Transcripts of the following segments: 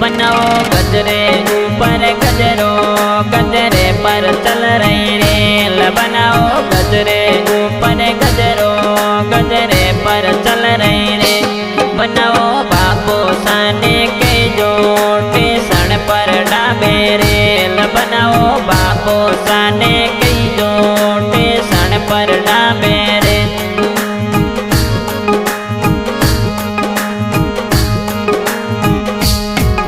बनाओ गजरे ऊपर गजरो, गजरे पर चल रही रेल। बनाओ गजरे ऊपर गजरो, गजरे पर चल रही रे। बनाओ बाबू साने के जो स्टेशन पर डाबे रेल। बनाओ बाबू साने के जो स्टेशन पर डाबे रेल।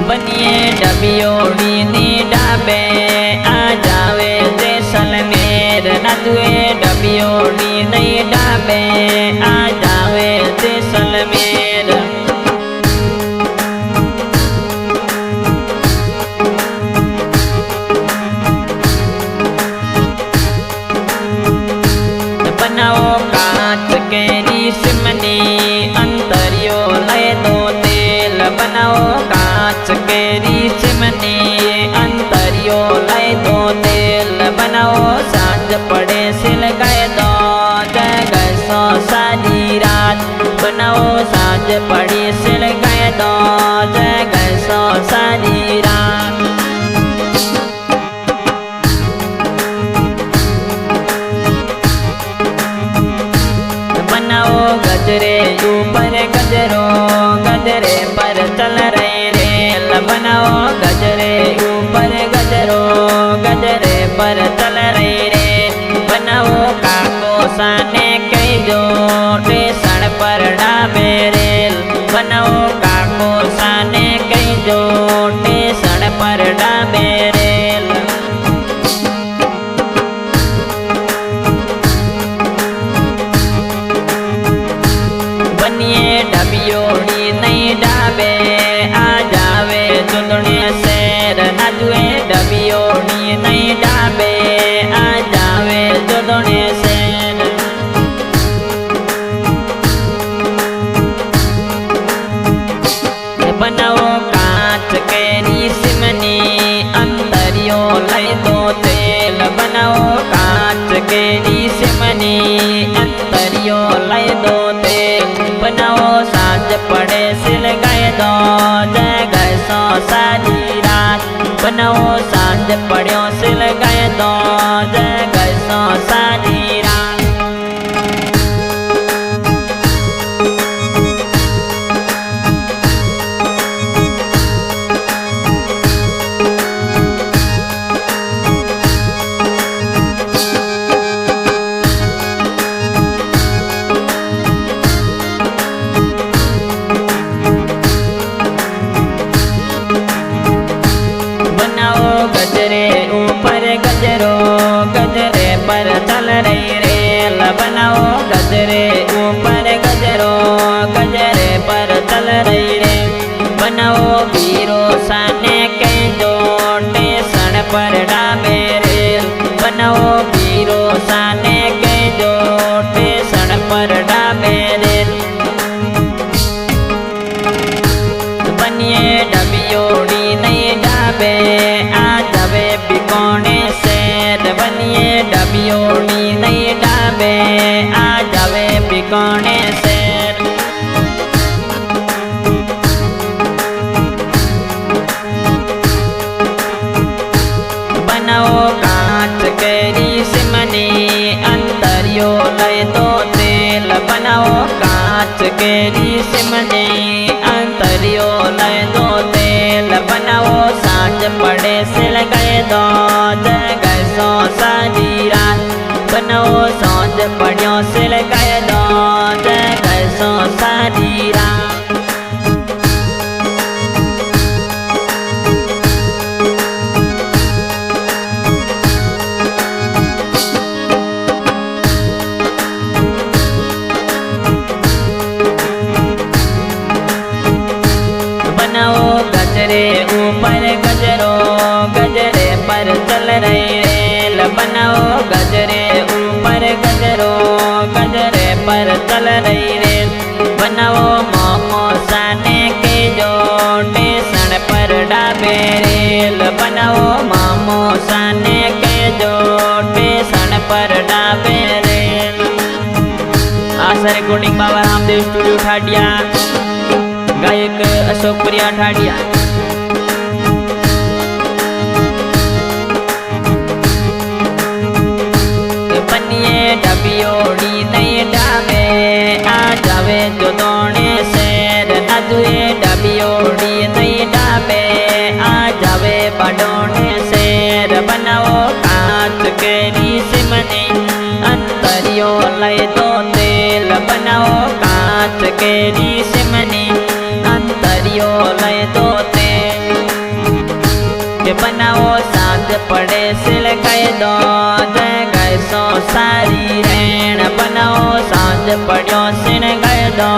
बनिए डबियोड़ी नी डाबे आ जावे जैसलमेर। नदुए डबियोड़ी नहीं डाबे आ जावे जैसलमेर। बनाओ कांच के रिश्मनी अंतरियो लय दो तेल। बनाओ कांच के रिश्मनी अंतरियो लय दो तेल। बनाओ सांझ पड़े सिल गए दो जगह सो सारी रात। बनाओ सांझ पड़ी सिल गए दो जगह सो सारी रात। बनाओ गजरे ऊपर गजरो, गजरे पर चल रही रेल। बनाओ गजरे ऊपर गजरो, गजरे पर चल रही रेल। बनाओ काको साने कई जो स्टेशन पर डाबे रेल। बनाओ काको साने कई जो स्टेशन पर डाबे रेल। बनिए डबियोड़ी नहीं डाबे आ जावे चुंदड़ी शेर। नजुए डबियोड़ी नहीं डाबे आ जावे चुंदड़ी शेर। बनाओ कांच के रिश्मनी अंतरियो लय दो तेल। बनाओ कांच के रिश्मनी अंतरियो लय दो तेल। बनाओ सांझ पड़े सिल गए दो जगह सो सारी रात। बनाओ सांझ पड़ो सिल गए दो जगह सो सारी रात। गजरे ऊपर गजरो, गजरे पर चल रही रेल। बनाओ गजरे ऊपर गजरो, गजरे पर चल रही रेल। बनाओ वीरो साने के जो स्टेशन पर डाबे रेल। बनाओ वीरो साने के जो स्टेशन पर डाबे रेल। बनिए डबियोड़ी नहीं डाबे आ जावे बिकोने शेर। बनिए डबियोड़ी नहीं डाबे आ जावे बिकोने शेर। बनाओ कांच के रिश्मनी अंतरियो लय दो तेल। बनाओ कांच के रिश्मनी अंतरियो लय दो तेल। बनाओ सांझ पड़े सिल गए दो जगह सो सारी रात। बनाओ सांझ पड़ो सिल गए दो जगह सो सारी रात। बनाओ गजरे ऊपर गजरो, गजरे पर चल रही रेल। बनाओ गजरे ऊपर गजरो, गजरे पर चल रही रेल। बनाओ मोमो साने के जो स्टेशन पर डाबे रेल। बनाओ मोमो साने के जो स्टेशन पर डाबे रेल। आशा रिकॉर्डिंग बाबा रामदेव स्टूडियो ठाडिया। गायक अशोक प्रिया ठाडिया। डबियोड़ी नहीं डाबे आ जावे जो दोने शेर न जुए डबियोड़ी नहीं डाबे आ जावे बडोने शेर बनाओ कांच केरी सिमनी अंतरियो लय दो तेल बनाओ कांच केरी सिमनी अंतरियो लय दो तेल के बनाओ साथ पड़े सिल कह दो गैसो सारी रेण बनाओ सांझ पड़ो सिण गए दो